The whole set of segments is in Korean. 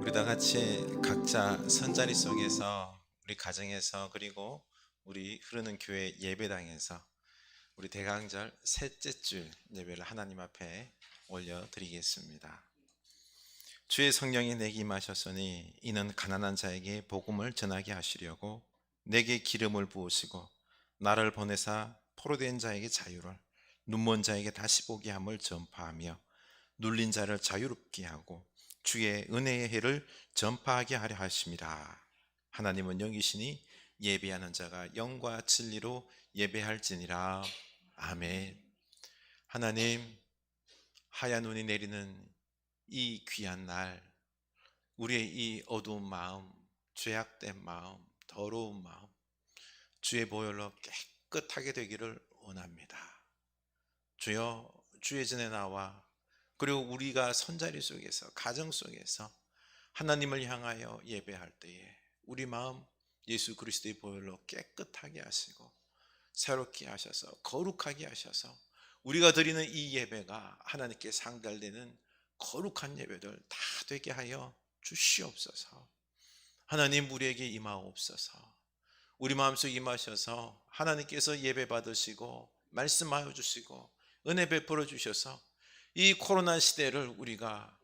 우리 다 같이 각자 선자리 속에서 우리 가정에서 그리고 우리 흐르는 교회 예배당에서 우리 대강절 셋째 주 예배를 하나님 앞에 올려드리겠습니다. 주의 성령이 내게 임하셨으니 이는 가난한 자에게 복음을 전하게 하시려고 내게 기름을 부으시고 나를 보내사 포로된 자에게 자유를, 눈먼 자에게 다시 보게 함을 전파하며 눌린 자를 자유롭게 하고 주의 은혜의 해를 전파하게 하려 하심이라. 하나님은 영이시니 예배하는 자가 영과 진리로 예배할지니라. 아멘. 하나님, 하얀 눈이 내리는 이 귀한 날, 우리의 이 어두운 마음, 죄악된 마음, 더러운 마음, 주의 보혈로 깨끗하게 되기를 원합니다. 주여, 주의 전에 나와 그리고 우리가 선자리 속에서, 가정 속에서 하나님을 향하여 예배할 때에 우리 마음 예수 그리스도의 보혈로 깨끗하게 하시고 새롭게 하셔서 거룩하게 하셔서 우리가 드리는 이 예배가 하나님께 상달되는 거룩한 예배들 다 되게 하여 주시옵소서. 하나님, 우리에게 임하옵소서. 우리 마음속에 임하셔서 하나님께서 예배 받으시고 말씀하여 주시고 은혜 베풀어 주셔서 이 코로나 시대를 우리가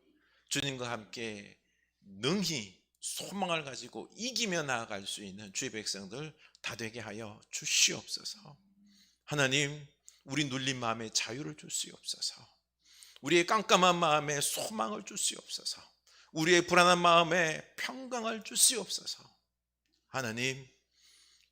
주님과 함께 능히 소망을 가지고 이기며 나아갈 수 있는 주의 백성들 다 되게 하여 주시옵소서. 하나님, 우리 눌린 마음에 자유를 주시옵소서. 우리의 깜깜한 마음에 소망을 주시옵소서. 우리의 불안한 마음에 평강을 주시옵소서. 하나님,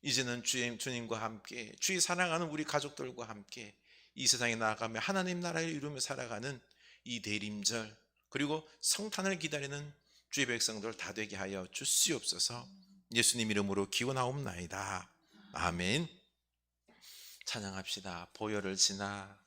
이제는 주님과 함께, 주의 사랑하는 우리 가족들과 함께 이 세상에 나아가며 하나님 나라를 이루며 살아가는 이 대림절 그리고 성탄을 기다리는 주의 백성들 다 되게 하여 주시옵소서. 예수님 이름으로 기원하옵나이다. 아멘. 찬양합시다. 보혈을 지나.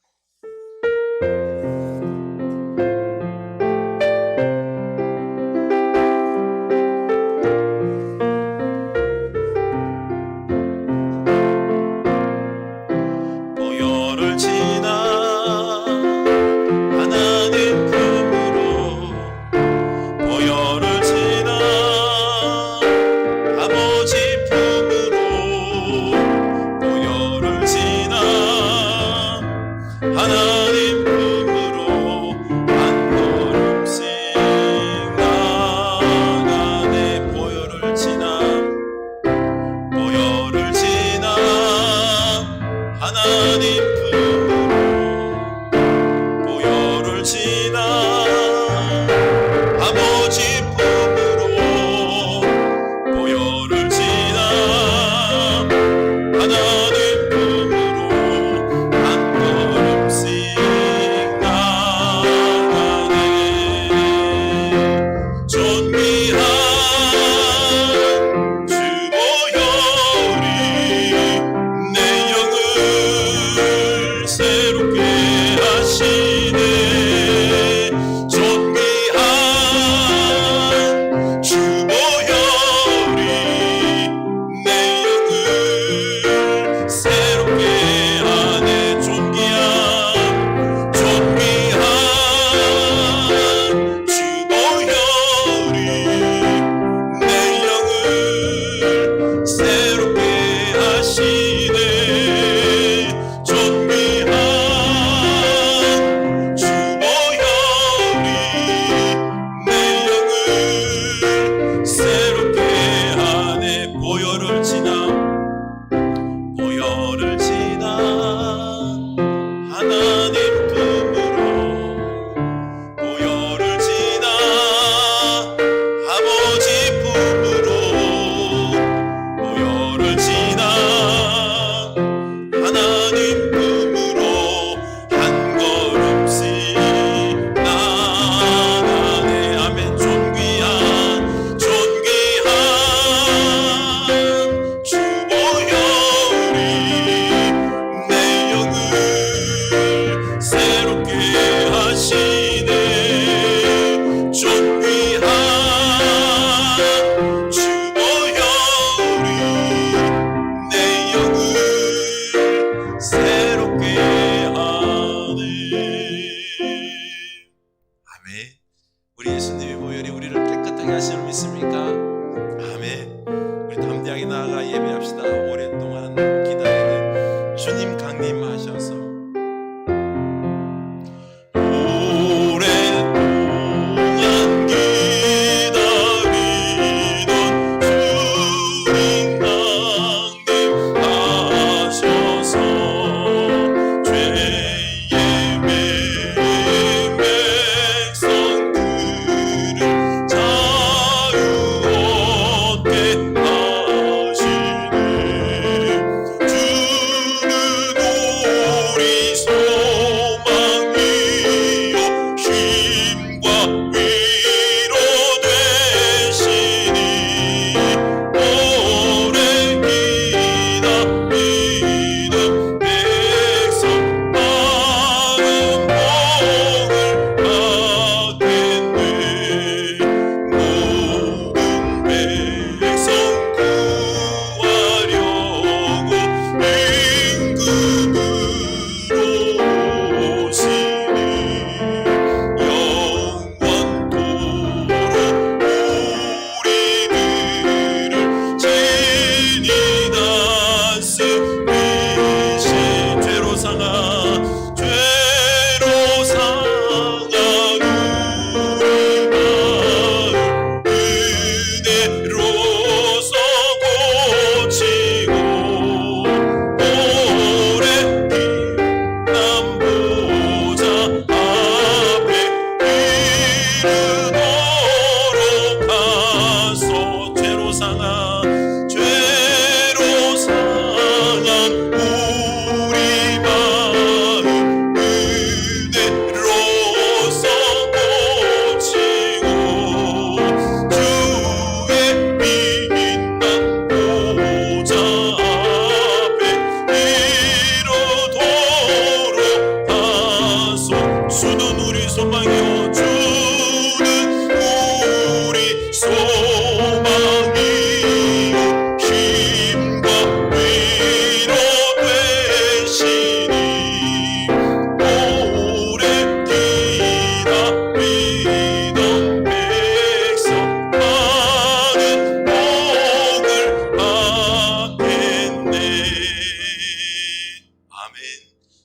내 영을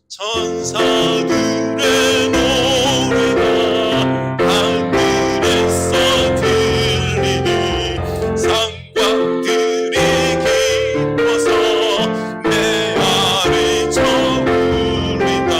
천사들의 노래가 하늘에서 들리니 상관들이 기뻐서 내 알이 저울린다.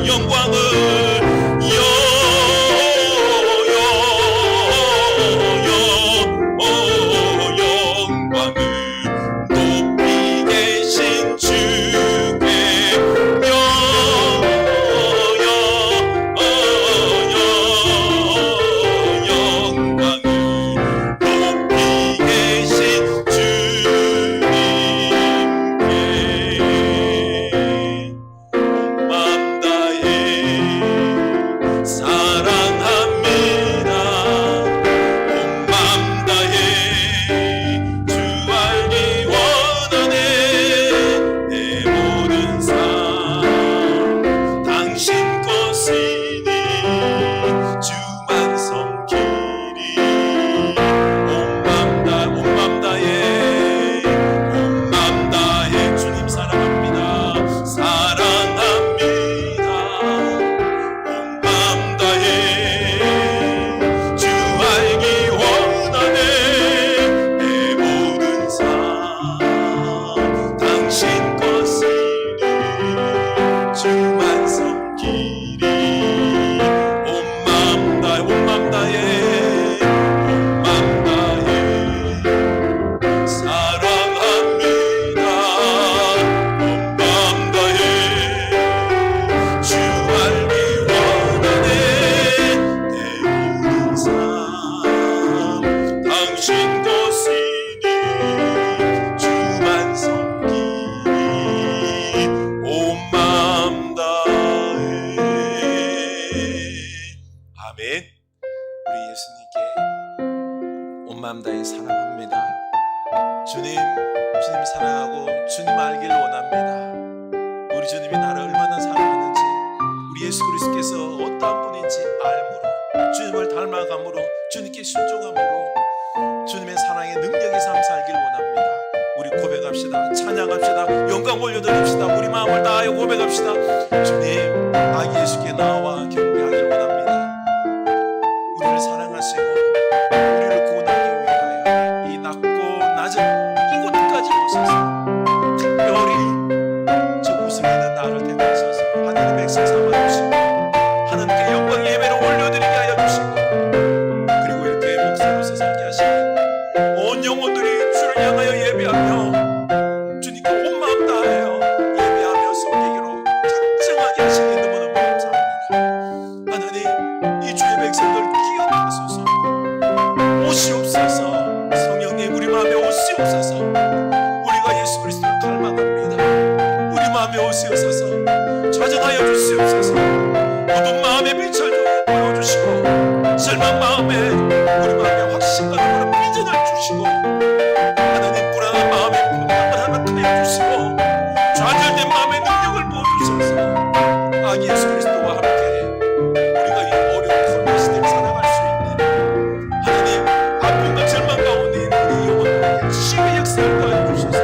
영광이 높이 계신 주께 마음 다해 사랑합니다. 주님 사랑하고 주님 알기를 원합니다. 우리 주님이 나를 얼마나 사랑하는지, 우리 예수 그리스도께서 어떠한 분인지 알므로, 주님을 닮아감으로, 주님께 순종함으로 주님의 사랑의 능력이 삶 살기를 원합니다. 우리 고백합시다. 찬양합시다. 영광 올려드립시다. 우리 마음을 다하여 고백합시다. 주님, 아기 예수께 나와 경배하기를 원합니다. 우리를 사랑하시고 우리를 구원하기 위하여 이 낮고 낮은 이곳까지 오셨습니다. 예배하며 주님께 온 마음 다하여 예배하며 섬기기로 작정하게 하시니 너무너무 감사합니다. 하나님, 이 주의 백성들 기억하소서. 오시옵소서. 성령님, 우리 마음에 오시옵소서. 우리가 예수 그리스도를 닮아갑니다. 우리 마음에 오시옵소서. 좌정하여 주시옵소서. 어두운 마음에 빛을 보여주시고 절망 마음에 우리 마음에 확신과 눈으로 비전을 주시고 하나님, 불안한 마음에 평강을 허락하여 주시고 좌절된 마음에 능력을 부어주셔서 아기 예수 그리스도와 함께 우리가 이 어려운 큰 시대를 살아갈 수 있는 하나님, 아픔과 절망 가운데 있는 우리 영혼에게 치유의 역사를 더하여 주셔서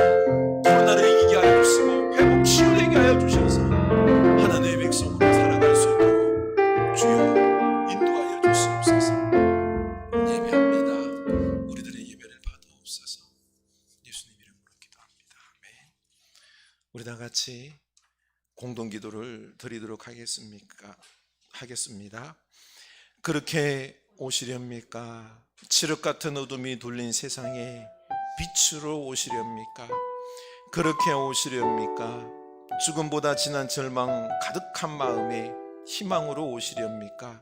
코로나를 이기게 하여 주시고 회복 치유되게 하여 주셔서 하나님의 백성으로 살아갈 수 있도록 주여 인도하여 주시옵소서. 예배합니다. 우리들의 예배를 받아옵소서. 예수님 이름으로 기도합니다. 아멘. 우리 다 같이 공동 기도를 드리도록 하겠습니다. 그렇게 오시렵니까? 칠흑 같은 어둠이 둘린 세상에 빛으로 오시렵니까? 그렇게 오시렵니까? 죽음보다 진한 절망 가득한 마음에 희망으로 오시렵니까?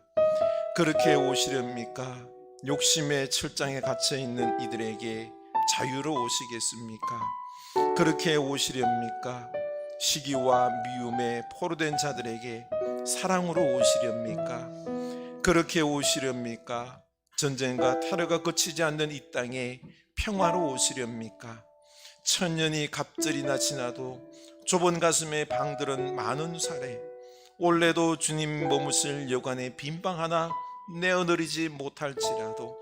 그렇게 오시렵니까? 욕심의 철장에 갇혀 있는 이들에게 자유로 오시겠습니까? 그렇게 오시렵니까? 시기와 미움에 포로된 자들에게 사랑으로 오시렵니까? 그렇게 오시렵니까? 전쟁과 탈후가 거치지 않는 이 땅에 평화로 오시렵니까? 천년이 갑절이나 지나도 좁은 가슴에 방들은 많은 사례, 올해도 주님 머무실 여관에 빈방 하나 내어내리지 못할지라도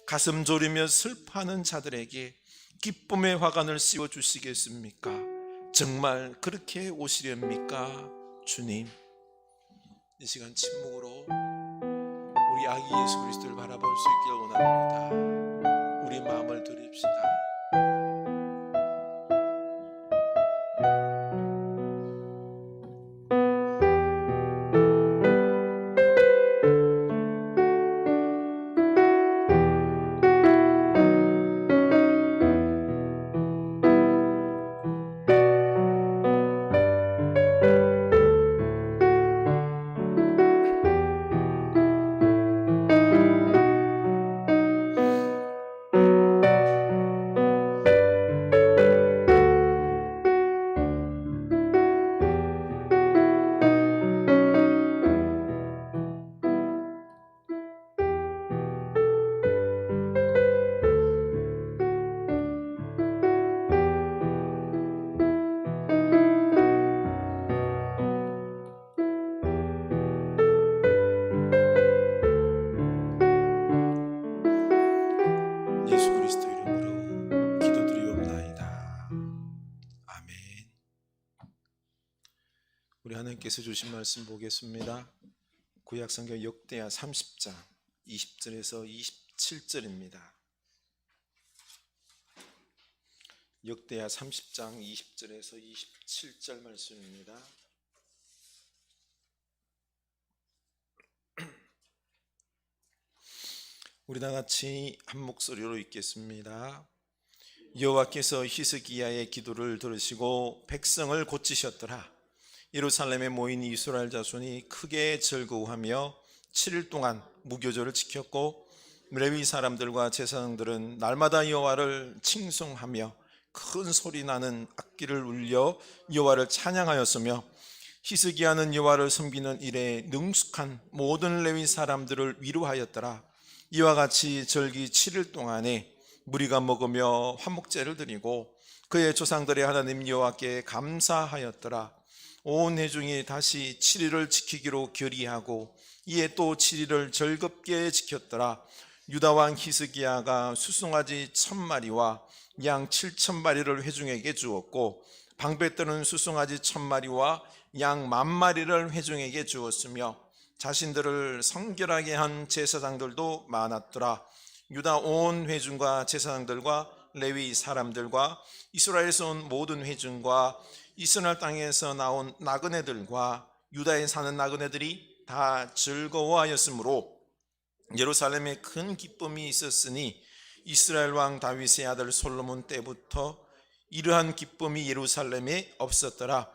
가슴 졸이며 슬퍼하는 자들에게 기쁨의 화관을 씌워주시겠습니까? 정말 그렇게 오시렵니까? 주님, 이 시간 침묵으로 우리 아기 예수 그리스도를 바라볼 수 있기를 원합니다. 우리 마음을 드립시다. 예수 그리스도 이름으로 기도드리옵나이다. 아멘. 우리 하나님께서 주신 말씀 보겠습니다. 구약성경 역대하 30장 20절에서 27절입니다. 역대하 30장 20절에서 27절 말씀입니다. 우리 다 같이 한 목소리로 읽겠습니다. 여호와께서 히스기야의 기도를 들으시고 백성을 고치셨더라. 예루살렘에 모인 이스라엘 자손이 크게 즐거워하며 7일 동안 무교절을 지켰고 레위 사람들과 제사장들은 날마다 여호와를 칭송하며 큰 소리 나는 악기를 울려 여호와를 찬양하였으며 히스기야는 여호와를 섬기는 일에 능숙한 모든 레위 사람들을 위로하였더라. 이와 같이 절기 7일 동안에 무리가 먹으며 화목제를 드리고 그의 조상들의 하나님 여호와께 감사하였더라. 온 회중이 다시 7일을 지키기로 결의하고 이에 또 7일을 즐겁게 지켰더라. 유다 왕 히스기야가 수송아지 1000마리와 양 7000마리를 회중에게 주었고 방배 뜨는 수송아지 1000마리와 양 10,000마리를 회중에게 주었으며 자신들을 성결하게 한 제사장들도 많았더라. 유다 온 회중과 제사장들과 레위 사람들과 이스라엘에서 온 모든 회중과 이스라엘 땅에서 나온 나그네들과 유다에 사는 나그네들이 다 즐거워하였으므로 예루살렘에 큰 기쁨이 있었으니 이스라엘 왕 다윗의 아들 솔로몬 때부터 이러한 기쁨이 예루살렘에 없었더라.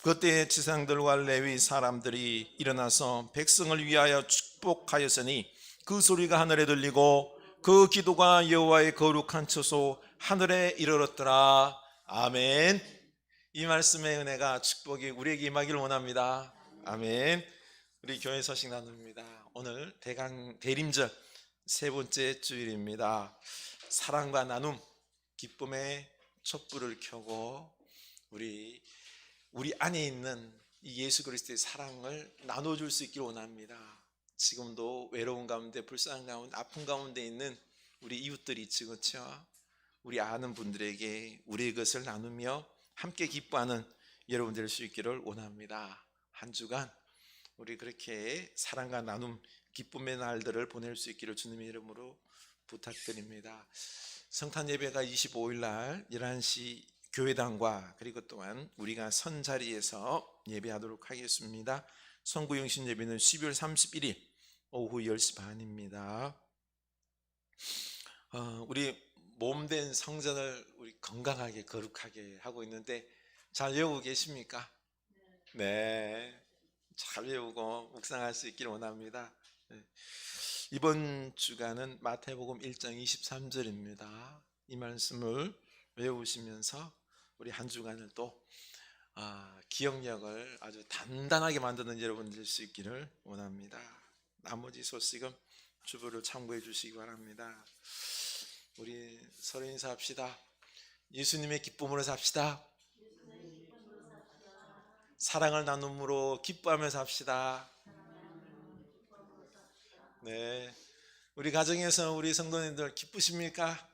그때 지상들과 레위 사람들이 일어나서 백성을 위하여 축복하였으니 그 소리가 하늘에 들리고 그 기도가 여호와의 거룩한 처소 하늘에 이르렀더라. 아멘. 이 말씀의 은혜가 축복이 우리에게 임하기를 원합니다. 아멘. 우리 교회 소식 나눕니다. 오늘 대림절 세 번째 주일입니다. 사랑과 나눔, 기쁨의 촛불을 켜고 우리 안에 있는 이 예수 그리스도의 사랑을 나눠줄 수 있기를 원합니다. 지금도 외로운 가운데, 불쌍한 가운데, 아픈 가운데 있는 우리 이웃들이 있지, 그렇죠? 우리 아는 분들에게 우리의 것을 나누며 함께 기뻐하는 여러분 될 수 있기를 원합니다. 한 주간 우리 그렇게 사랑과 나눔, 기쁨의 날들을 보낼 수 있기를 주님의 이름으로 부탁드립니다. 성탄 예배가 25일 날 11시 교회당과 그리고 또한 우리가 선 자리에서 예배하도록 하겠습니다. 선구영신 예배는 12월 31일 오후 10시 반입니다. 우리 몸된 성전을 우리 건강하게 거룩하게 하고 있는데 잘 외우고 계십니까? 네, 잘 외우고 묵상할 수 있기를 원합니다. 네. 이번 주간은 마태복음 1장 23절입니다. 이 말씀을 외우시면서 우리 한 주간을 또 기억력을 아주 단단하게 만드는 여러분 될 수 있기를 원합니다. 나머지 소식은 주보를 참고해 주시기 바랍니다. 우리 서로 인사합시다. 예수님의 기쁨으로 삽시다. 사랑을 나눔으로 기뻐하며 삽시다. 네, 우리 가정에서 우리 성도님들 기쁘십니까?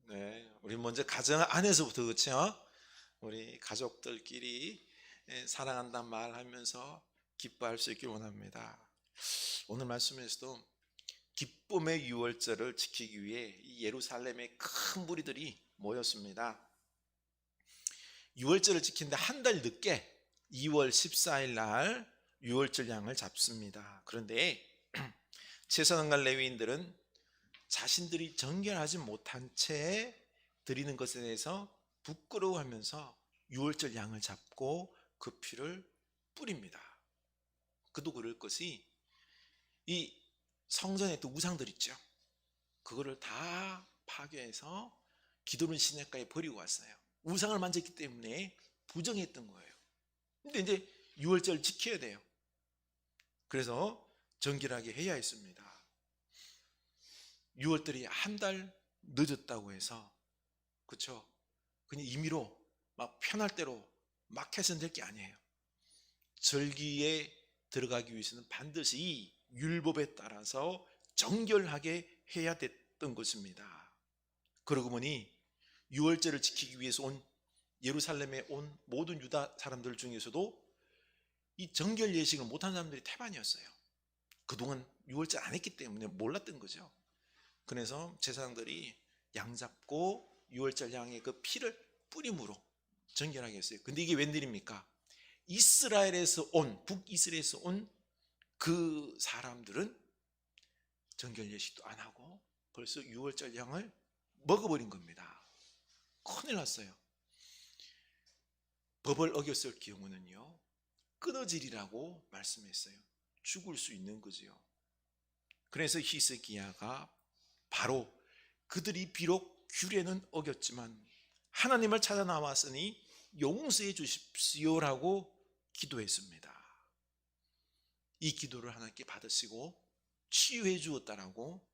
네, 우리 먼저 가정 안에서부터, 그렇죠? 우리 가족들끼리 사랑한다 말하면서 기뻐할 수 있길 원합니다. 오늘 말씀에서도 기쁨의 유월절을 지키기 위해 예루살렘에 큰 무리들이 모였습니다. 유월절을 지키는데 한 달 늦게 2월 14일 날 유월절 양을 잡습니다. 그런데 제사장과 레위인들은 자신들이 정결하지 못한 채 드리는 것에 대해서 부끄러워하면서 유월절 양을 잡고 그 피를 뿌립니다. 그도 그럴 것이 이 성전에 또 우상들 있죠. 그거를 다 파괴해서 기도는 시내가에 버리고 왔어요. 우상을 만졌기 때문에 부정했던 거예요. 근데 이제 유월절 지켜야 돼요. 그래서 정결하게 해야 했습니다. 유월절이 한 달 늦었다고 해서, 그렇죠? 그냥 임의로 막 편할 대로 막 해서는 될 게 아니에요. 절기에 들어가기 위해서는 반드시 이 율법에 따라서 정결하게 해야 됐던 것입니다. 그러고 보니 유월절을 지키기 위해서 온 예루살렘에 온 모든 유다 사람들 중에서도 이 정결 예식을 못한 사람들이 태반이었어요. 그동안 유월절 안 했기 때문에 몰랐던 거죠. 그래서 제사장들이 양 잡고 유월절 양의 그 피를 뿌림으로 정결하게 했어요. 근데 이게 웬일입니까? 이스라엘에서 온, 북이스라엘에서 온 그 사람들은 정결 예식도 안 하고 벌써 유월절 양을 먹어버린 겁니다. 큰일 났어요. 법을 어겼을 경우는요, 끊어지리라고 말씀했어요. 죽을 수 있는 거지요. 그래서 히스기야가 바로 그들이 비록 규례는 어겼지만 하나님을 찾아 나왔으니 용서해 주십시오라고 기도했습니다. 이 기도를 하나님께 받으시고 치유해 주었다라고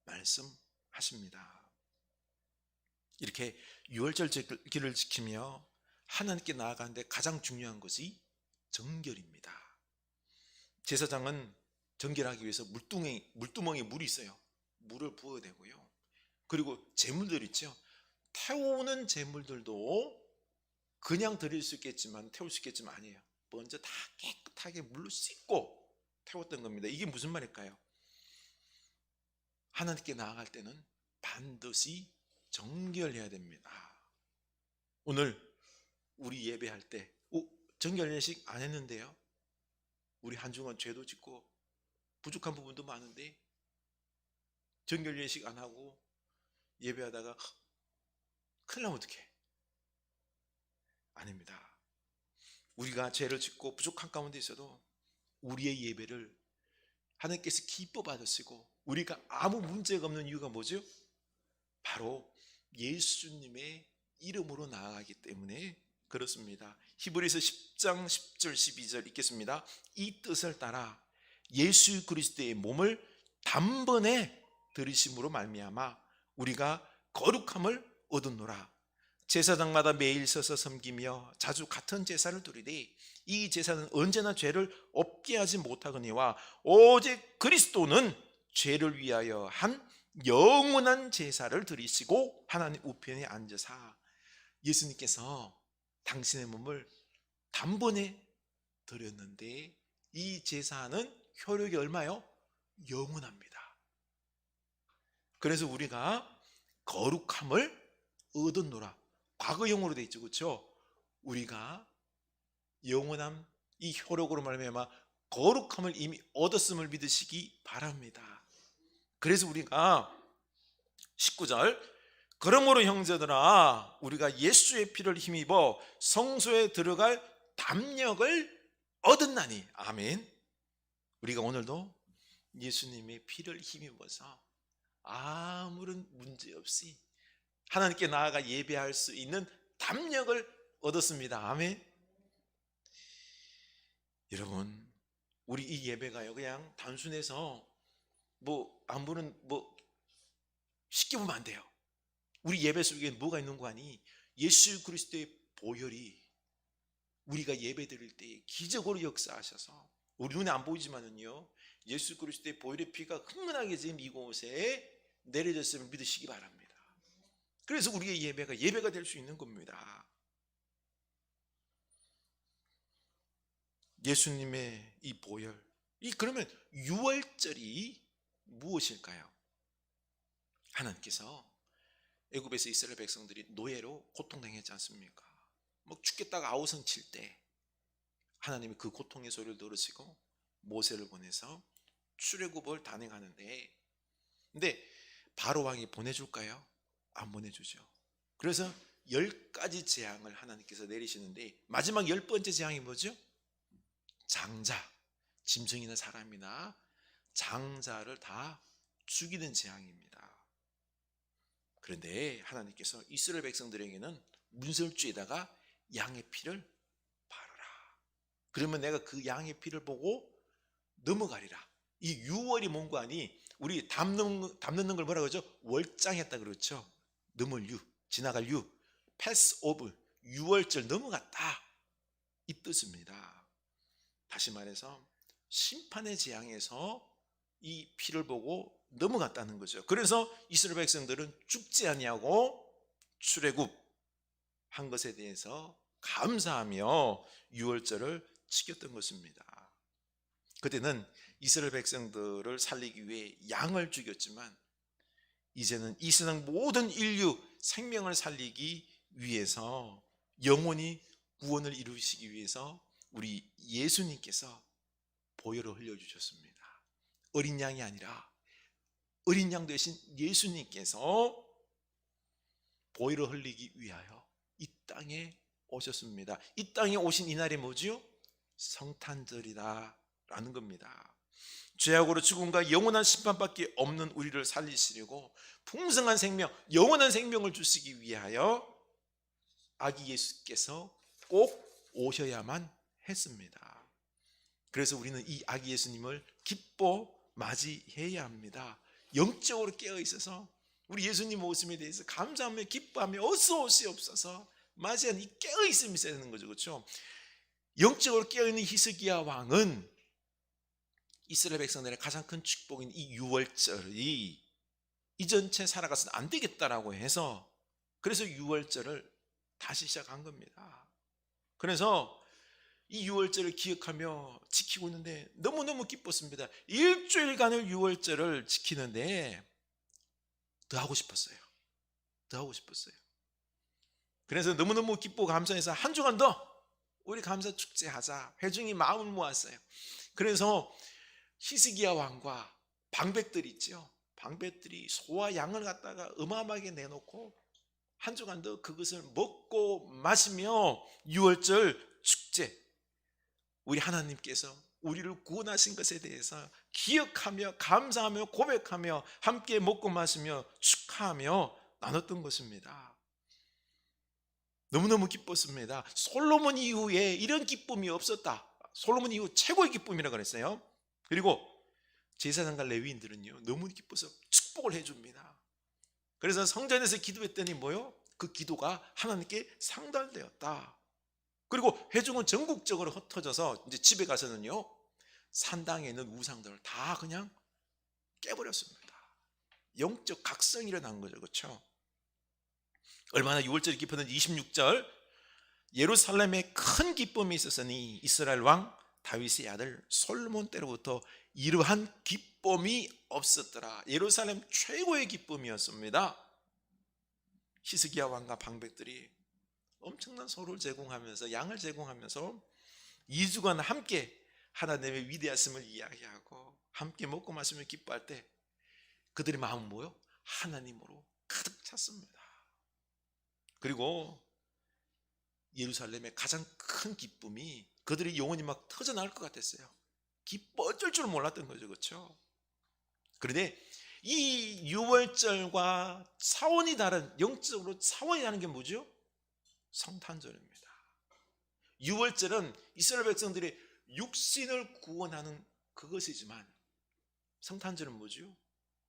말씀하십니다. 이렇게 유월절기를 지키며 하나님께 나아가는데 가장 중요한 것이 정결입니다. 제사장은 정결하기 위해서 물두멍에 물이 있어요. 물을 부어야 되고요. 그리고 제물들 있죠. 태우는 제물들도 그냥 드릴 수 있겠지만, 태울 수 있겠지만 아니에요. 먼저 다 깨끗하게 물로 씻고 태웠던 겁니다. 이게 무슨 말일까요? 하나님께 나아갈 때는 반드시 정결해야 됩니다. 오늘 우리 예배할 때 정결 예식 안 했는데요, 우리 한 주간 죄도 짓고 부족한 부분도 많은데 정결 예식 안 하고 예배하다가 큰일 나면 어떡해? 아닙니다. 우리가 죄를 짓고 부족한 가운데 있어도 우리의 예배를 하나님께서 기뻐 받으시고 우리가 아무 문제가 없는 이유가 뭐죠? 바로 예수님의 이름으로 나아가기 때문에 그렇습니다. 히브리서 10장 10절 12절 읽겠습니다. 이 뜻을 따라 예수 그리스도의 몸을 단번에 들이심으로 말미암아 우리가 거룩함을 얻었노라. 제사장마다 매일 서서 섬기며 자주 같은 제사를 드리되 이 제사는 언제나 죄를 없게 하지 못하거니와 오직 그리스도는 죄를 위하여 한 영원한 제사를 드리시고 하나님 우편에 앉으사 예수님께서 당신의 몸을 단번에 드렸는데 이 제사는 효력이 얼마요? 영원합니다. 그래서 우리가 거룩함을 얻었노라. 과거형으로 돼 있죠, 그렇죠? 우리가 영원한 이 효력으로 말미암아 거룩함을 이미 얻었음을 믿으시기 바랍니다. 그래서 우리가 19절 그러므로 형제들아 우리가 예수의 피를 힘입어 성소에 들어갈 담력을 얻었나니 아멘. 우리가 오늘도 예수님의 피를 힘입어서 아무런 문제 없이 하나님께 나아가 예배할 수 있는 담력을 얻었습니다. 아멘. 여러분, 우리 이 예배가요 그냥 단순해서 안부는 쉽게 보면 안 돼요. 우리 예배 속에 뭐가 있는 거 아니? 예수 그리스도의 보혈이 우리가 예배 드릴 때 기적으로 역사하셔서 우리 눈에 안 보이지만은요 예수 그리스도의 보혈의 피가 흥건하게 지금 이곳에 내려졌음을 믿으시기 바랍니다. 그래서 우리의 예배가 될 수 있는 겁니다. 예수님의 이 보혈, 그러면 유월절이 무엇일까요? 하나님께서 애굽에서 이스라엘 백성들이 노예로 고통당했지 않습니까? 죽겠다가 아우성 칠 때 하나님이 그 고통의 소리를 들으시고 모세를 보내서 출애굽을 단행하는데, 근데 바로 왕이 보내줄까요? 안 보내주죠. 그래서 10가지 재앙을 하나님께서 내리시는데 마지막 10번째 재앙이 뭐죠? 장자, 짐승이나 사람이나 장자를 다 죽이는 재앙입니다. 그런데 하나님께서 이스라엘 백성들에게는 문설주에다가 양의 피를 바르라. 그러면 내가 그 양의 피를 보고 넘어가리라. 이 유월이 뭔가 아니 우리 담는 걸 뭐라 그러죠? 월장했다 그렇죠. 넘을 유, 지나갈 유, 패스 오브, 유월절 넘어갔다 이 뜻입니다. 다시 말해서 심판의 재앙에서 이 피를 보고 넘어갔다는 거죠. 그래서 이스라엘 백성들은 죽지 아니하고 출애굽 한 것에 대해서 감사하며 유월절을 지켰던 것입니다. 그때는 이스라엘 백성들을 살리기 위해 양을 죽였지만 이제는 이 세상 모든 인류 생명을 살리기 위해서 영원히 구원을 이루시기 위해서 우리 예수님께서 보혈을 흘려주셨습니다. 어린 양이 아니라 어린 양 대신 예수님께서 보혈을 흘리기 위하여 이 땅에 오셨습니다. 이 땅에 오신 이날이 뭐지요? 성탄절이다 라는 겁니다. 죄악으로 죽음과 영원한 심판밖에 없는 우리를 살리시려고 풍성한 생명, 영원한 생명을 주시기 위하여 아기 예수께서 꼭 오셔야만 했습니다. 그래서 우리는 이 아기 예수님을 기뻐 맞이해야 합니다. 영적으로 깨어 있어서 우리 예수님 오심에 대해서 감사하며 기뻐하며 어서 오시옵소서 맞이하는 이 깨어 있음이 있어야 되는 거죠. 그렇죠? 영적으로 깨어 있는 히스기야 왕은 이스라엘 백성들의 가장 큰 축복인 이 유월절이 이전체 살아가서는 안 되겠다라고 해서 그래서 유월절을 다시 시작한 겁니다. 그래서 이 유월절을 기억하며 지키고 있는데 너무너무 기뻤습니다. 일주일간을 유월절을 지키는데 더 하고 싶었어요. 그래서 너무너무 기쁘고 감사해서 한 주간 더 우리 감사 축제하자 회중이 마음을 모았어요. 그래서 히스기야 왕과 방백들이 있죠. 방백들이 소와 양을 갖다가 어마어마하게 내놓고 한 주간 더 그것을 먹고 마시며 유월절 축제, 우리 하나님께서 우리를 구원하신 것에 대해서 기억하며 감사하며 고백하며 함께 먹고 마시며 축하하며 나눴던 것입니다. 너무너무 기뻤습니다. 솔로몬 이후에 이런 기쁨이 없었다. 솔로몬 이후 최고의 기쁨이라고 그랬어요. 그리고 제사장과 레위인들은요, 너무 기뻐서 축복을 해줍니다. 그래서 성전에서 기도했더니 뭐요? 그 기도가 하나님께 상달되었다. 그리고 회중은 전국적으로 흩어져서 이제 집에 가서는요, 산당에 있는 우상들을 다 그냥 깨버렸습니다. 영적 각성이 일어난 거죠. 그렇죠? 얼마나 유월절이 깊었는지 26절, 예루살렘에 큰 기쁨이 있었으니 이스라엘 왕 다윗의 아들 솔로몬 때로부터 이러한 기쁨이 없었더라. 예루살렘 최고의 기쁨이었습니다. 히스기야 왕과 방백들이 엄청난 소를 제공하면서, 양을 제공하면서 2주간 함께 하나님의 위대하심을 이야기하고 함께 먹고 마시며 기뻐할 때 그들의 마음은 뭐요? 하나님으로 가득 찼습니다. 그리고 예루살렘의 가장 큰 기쁨이 그들의 영혼이 막 터져나올 것 같았어요. 기뻐 어쩔 줄 몰랐던 거죠. 그렇죠? 그런데 이 유월절과 차원이 다른, 영적으로 차원이 다른 게 뭐죠? 성탄절입니다. 유월절은 이스라엘 백성들의 육신을 구원하는 그것이지만 성탄절은 뭐죠?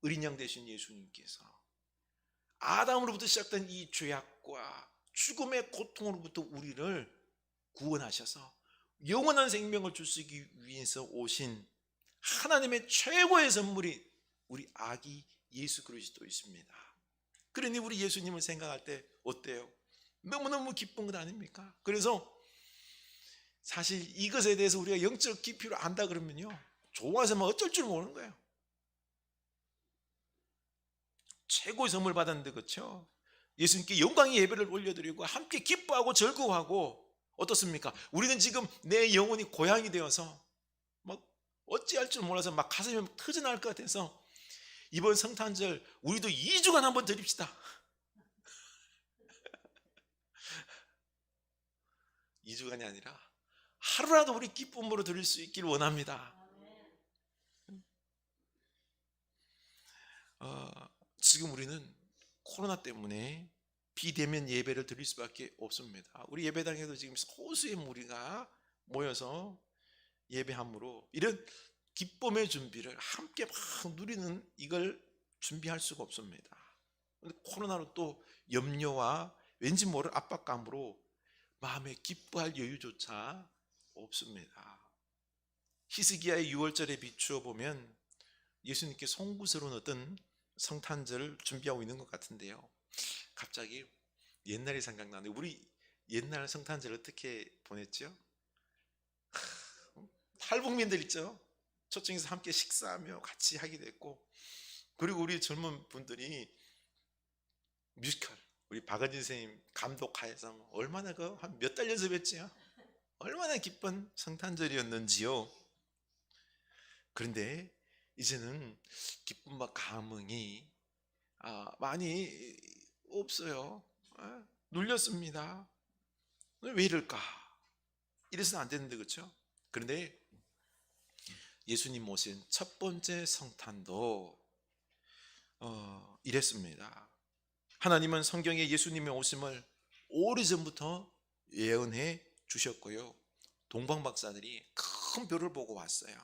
어린 양 되신 예수님께서 아담으로부터 시작된 이 죄악과 죽음의 고통으로부터 우리를 구원하셔서 영원한 생명을 주시기 위해서 오신 하나님의 최고의 선물이 우리 아기 예수 그리스도이십니다. 그러니 우리 예수님을 생각할 때 어때요? 너무너무 기쁜 것 아닙니까? 그래서 사실 이것에 대해서 우리가 영적 깊이로 안다 그러면요, 좋아서만 어쩔 줄 모르는 거예요. 최고의 선물 받았는데, 그렇죠? 예수님께 영광의 예배를 올려드리고 함께 기뻐하고 즐거워하고, 어떻습니까? 우리는 지금 내 영혼이 고향이 되어서 막 어찌할 줄 몰라서 막 가슴이 터져나올 것 같아서 이번 성탄절 우리도 2주간 한번 드립시다. 2주간이 아니라 하루라도 우리 기쁨으로 드릴 수 있기를 원합니다. 지금 우리는 코로나 때문에 비대면 예배를 드릴 수밖에 없습니다. 우리 예배당에도 지금 소수의 무리가 모여서 예배함으로 이런 기쁨의 준비를 함께 막 누리는 이걸 준비할 수가 없습니다. 근데 코로나로 또 염려와 왠지 모를 압박감으로 마음에 기뻐할 여유조차 없습니다. 히스기야의 유월절에 비추어 보면 예수님께 송구스러운 어떤 성탄절을 준비하고 있는 것 같은데요, 갑자기 옛날이 생각나는데, 우리 옛날 성탄절 어떻게 보냈죠? 탈북민들 있죠? 초청해서 함께 식사하며 같이 하기도 했고, 그리고 우리 젊은 분들이 뮤지컬, 우리 박은진 선생님 감독하에서 얼마나 한 몇 달 연습했지요? 얼마나 기쁜 성탄절이었는지요. 그런데 이제는 기쁨과 감흥이 많이 없어요. 눌렸습니다. 왜 이럴까? 이래서는 안 되는데, 그렇죠? 그런데 예수님 오신 첫 번째 성탄도 이랬습니다. 하나님은 성경에 예수님의 오심을 오래전부터 예언해 주셨고요, 동방박사들이 큰 별을 보고 왔어요.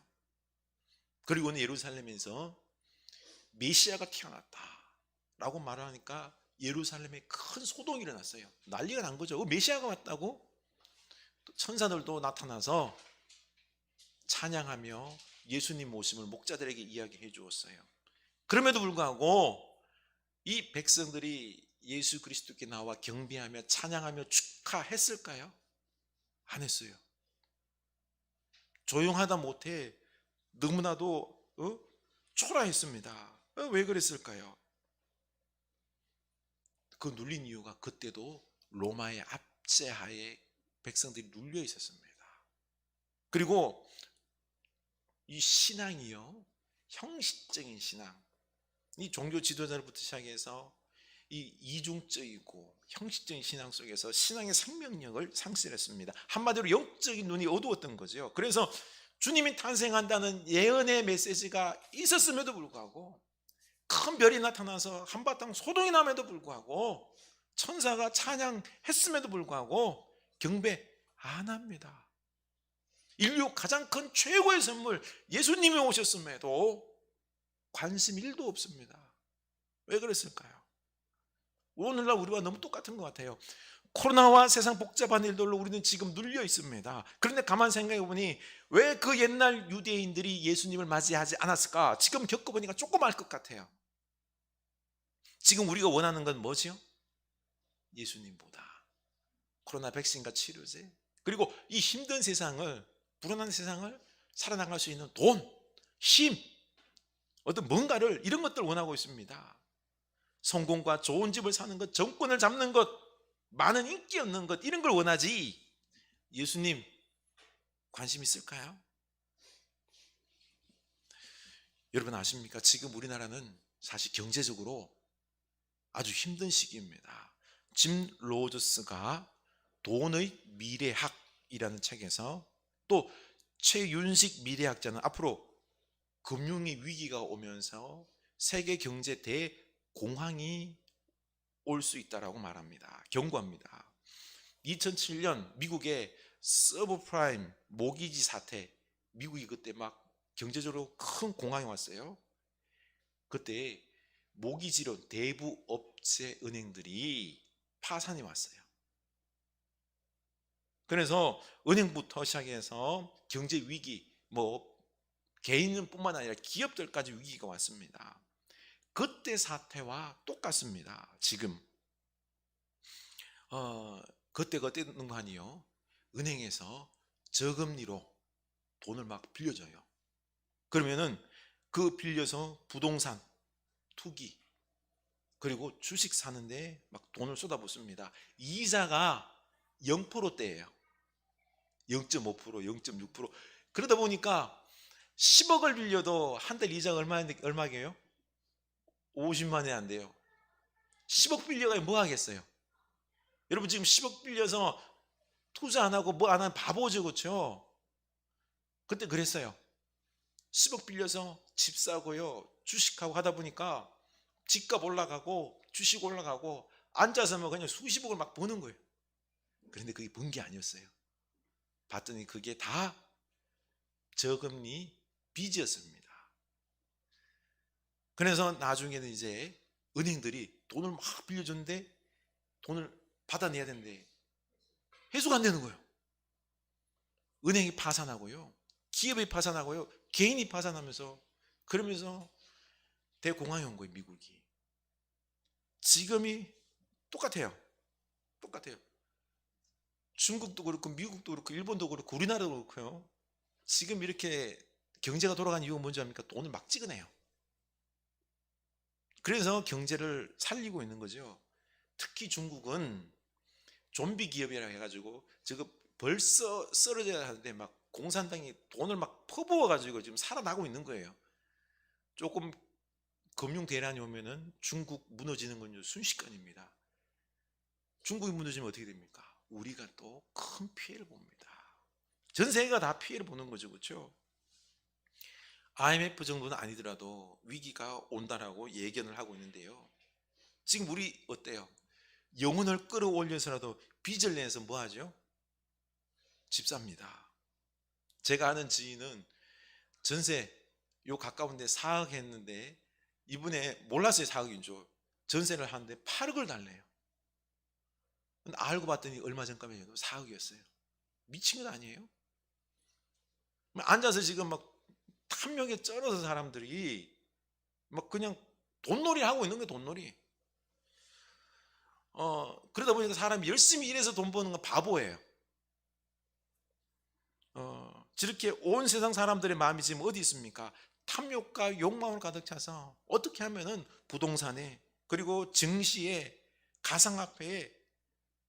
그리고는 예루살렘에서 메시아가 태어났다라고 말하니까 예루살렘에 큰 소동이 일어났어요. 난리가 난 거죠. 메시아가 왔다고? 천사들도 나타나서 찬양하며 예수님 오심을 목자들에게 이야기해 주었어요. 그럼에도 불구하고 이 백성들이 예수 그리스도께 나와 경배하며 찬양하며 축하했을까요? 안 했어요. 조용하다 못해 너무나도 초라했습니다. 왜 그랬을까요? 그 눌린 이유가 그때도 로마의 압제하에 백성들이 눌려 있었습니다. 그리고 이 신앙이요, 형식적인 신앙, 이 종교 지도자로부터 시작해서 이 이중적이고 형식적인 신앙 속에서 신앙의 생명력을 상실했습니다. 한마디로 영적인 눈이 어두웠던 거죠. 그래서 주님이 탄생한다는 예언의 메시지가 있었음에도 불구하고, 큰 별이 나타나서 한바탕 소동이 남에도 불구하고, 천사가 찬양했음에도 불구하고 경배 안 합니다. 인류 가장 큰 최고의 선물 예수님이 오셨음에도 관심 1도 없습니다. 왜 그랬을까요? 오늘날 우리와 너무 똑같은 것 같아요. 코로나와 세상 복잡한 일들로 우리는 지금 눌려 있습니다. 그런데 가만 생각해 보니 왜 그 옛날 유대인들이 예수님을 맞이하지 않았을까? 지금 겪어보니까 조금 알 것 같아요. 지금 우리가 원하는 건 뭐지요? 예수님보다 코로나 백신과 치료제, 그리고 이 힘든 세상을, 불안한 세상을 살아나갈 수 있는 돈, 힘, 어떤 뭔가를, 이런 것들 원하고 있습니다. 성공과 좋은 집을 사는 것, 정권을 잡는 것, 많은 인기 얻는 것, 이런 걸 원하지 예수님 관심 있을까요? 여러분 아십니까? 지금 우리나라는 사실 경제적으로 아주 힘든 시기입니다. 짐 로저스가 돈의 미래학이라는 책에서, 또 최윤식 미래학자는 앞으로 금융의 위기가 오면서 세계 경제 대공황이 올 수 있다라고 말합니다. 경고합니다. 2007년 미국의 서브프라임 모기지 사태, 미국이 그때 막 경제적으로 큰 공황이 왔어요. 그때 모기지로 대부 업체 은행들이 파산이 왔어요. 그래서 은행부터 시작해서 경제 위기, 개인뿐만 아니라 기업들까지 위기가 왔습니다. 그때 사태와 똑같습니다. 지금 그때가 어떤 거 아니요? 은행에서 저금리로 돈을 막 빌려줘요. 그러면은 그 빌려서 부동산, 투기, 그리고 주식 사는데 막 돈을 쏟아붓습니다. 이자가 0%대예요. 0.5%, 0.6%. 그러다 보니까 10억을 빌려도 한 달 이자가 얼마게요? 50만 원이 안 돼요. 10억 빌려가 뭐 하겠어요? 여러분 지금 10억 빌려서 투자 안 하고 뭐 안 하면 바보죠, 그렇죠? 그때 그랬어요. 10억 빌려서 집 사고요, 주식하고 하다 보니까 집값 올라가고 주식 올라가고 앉아서면 그냥 수십억을 막 버는 거예요. 그런데 그게 번 게 아니었어요. 봤더니 그게 다 저금리 빚이었습니다. 그래서 나중에는 이제 은행들이 돈을 막 빌려줬는데 돈을 받아내야 되는데 해소가 안 되는 거예요. 은행이 파산하고요, 기업이 파산하고요, 개인이 파산하면서, 그러면서 대공황이 온 거예요, 미국이. 지금이 똑같아요. 중국도 그렇고 미국도 그렇고 일본도 그렇고 우리나라도 그렇고요. 지금 이렇게 경제가 돌아가는 이유가 뭔지 압니까? 돈을 막 찍어내요. 그래서 경제를 살리고 있는 거죠. 특히 중국은 좀비 기업이라고 해가지고 지금 벌써 쓰러져야 하는데 막 공산당이 돈을 막 퍼부어가지고 지금 살아나고 있는 거예요. 조금 금융 대란이 오면은 중국 무너지는 건 순식간입니다. 중국이 무너지면 어떻게 됩니까? 우리가 또 큰 피해를 봅니다. 전 세계가 다 피해를 보는 거죠, 그렇죠? IMF 정도는 아니더라도 위기가 온다라고 예견을 하고 있는데요. 지금 우리 어때요? 영혼을 끌어올려서라도 빚을 내서 뭐 하죠? 집 삽니다. 제가 아는 지인은 전세 요 가까운 데 4억 했는데 이분에 몰랐어요. 4억인 줄. 전세를 하는데 8억을 달래요. 근데 알고 봤더니 얼마 전까지도 4억이었어요. 미친 건 아니에요? 앉아서 지금 막 탐욕에 쩔어서 사람들이 막 그냥 돈놀이 하고 있는 거예요. 돈놀이. 그러다 보니까 사람이 열심히 일해서 돈 버는 건 바보예요. 저렇게 온 세상 사람들의 마음이 지금 어디 있습니까? 탐욕과 욕망으로 가득 차서 어떻게 하면은 부동산에, 그리고 증시에, 가상화폐에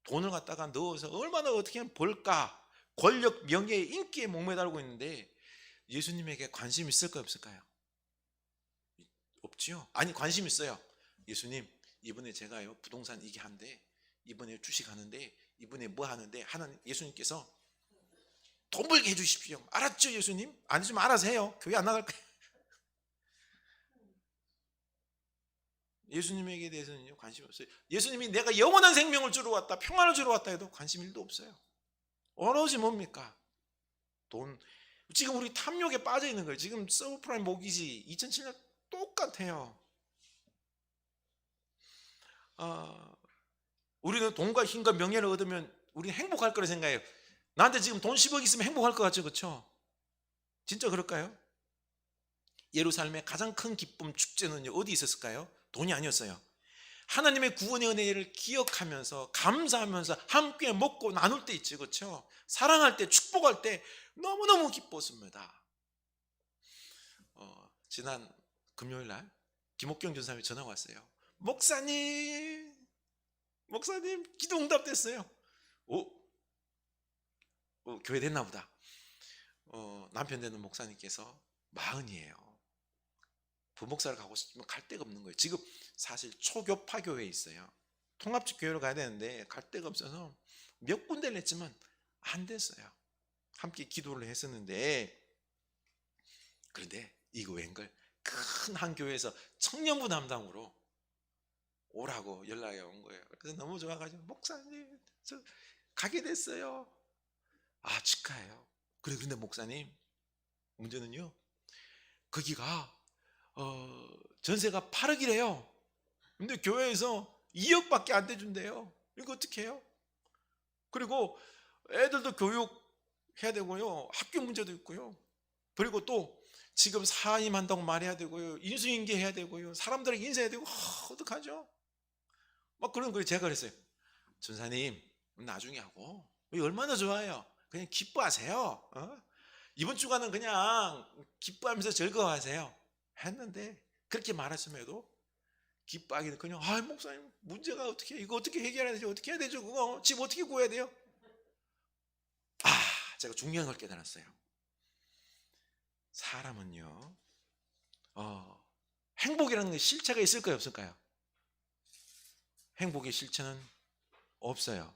돈을 갖다가 넣어서 얼마나 어떻게 하면 벌까? 권력, 명예, 인기에 목매달고 있는데 예수님에게 관심 있을까요, 없을까요? 없지요. 아니 관심 있어요. 예수님, 이번에 제가요 부동산 이게 한데, 이번에 주식 하는데, 이번에 뭐 하는데, 하나님 예수님께서 돈 벌게 해주십시오. 알았죠 예수님? 안 해주면 알아서 해요. 교회 안 나갈 거예요. 예수님에게 대해서는요 관심이 없어요. 예수님이 내가 영원한 생명을 주러 왔다, 평안을 주러 왔다 해도 관심 1도 없어요. 오로지 뭡니까? 돈. 지금 우리 탐욕에 빠져 있는 거예요. 지금 서브프라임 모기지 2007년 똑같아요. 우리는 돈과 힘과 명예를 얻으면 우리는 행복할 거라 생각해요. 나한테 지금 돈 10억 있으면 행복할 것 같죠, 그렇죠? 진짜 그럴까요? 예루살렘의 가장 큰 기쁨 축제는요 어디 있었을까요? 돈이 아니었어요. 하나님의 구원의 은혜를 기억하면서 감사하면서 함께 먹고 나눌 때 있지, 그렇죠? 사랑할 때, 축복할 때 너무너무 기뻤습니다. 지난 금요일 날 김옥경 전사님이 전화가 왔어요. 목사님 기도 응답됐어요. 교회 됐나 보다. 남편 되는 목사님께서 40이에요. 부목사를 가고 싶으면 갈 데가 없는 거예요. 지금 사실 초교파 교회에 있어요. 통합적 교회로 가야 되는데 갈 데가 없어서 몇 군데를 했지만 안 됐어요. 함께 기도를 했었는데, 그런데 이거 웬걸 큰 한 교회에서 청년부 담당으로 오라고 연락이 온 거예요. 그래서 너무 좋아가지고 목사님 저 가게 됐어요. 아, 축하해요. 그런데 목사님 문제는요 거기가 전세가 8억이래요. 근데 교회에서 2억밖에 안 대준대요. 이거 어떻게 해요? 그리고 애들도 교육 해야 되고요, 학교 문제도 있고요, 그리고 또 지금 사임한다고 말해야 되고요, 인수인계 해야 되고요, 사람들에게 인사해야 되고, 어떡하죠? 막 그런 거예요. 제가 그랬어요. 전사님 나중에 하고, 얼마나 좋아요. 그냥 기뻐하세요. 이번 주간은 그냥 기뻐하면서 즐거워하세요 했는데, 그렇게 말했음에도 기뻐하기는 그냥, 목사님 문제가 어떻게, 이거 어떻게 해결해야 되죠? 어떻게 해야 되죠? 그거 집 어떻게 구해야 돼요? 제가 중요한 걸 깨달았어요. 사람은요 행복이라는 게 실체가 있을까요, 없을까요? 행복의 실체는 없어요.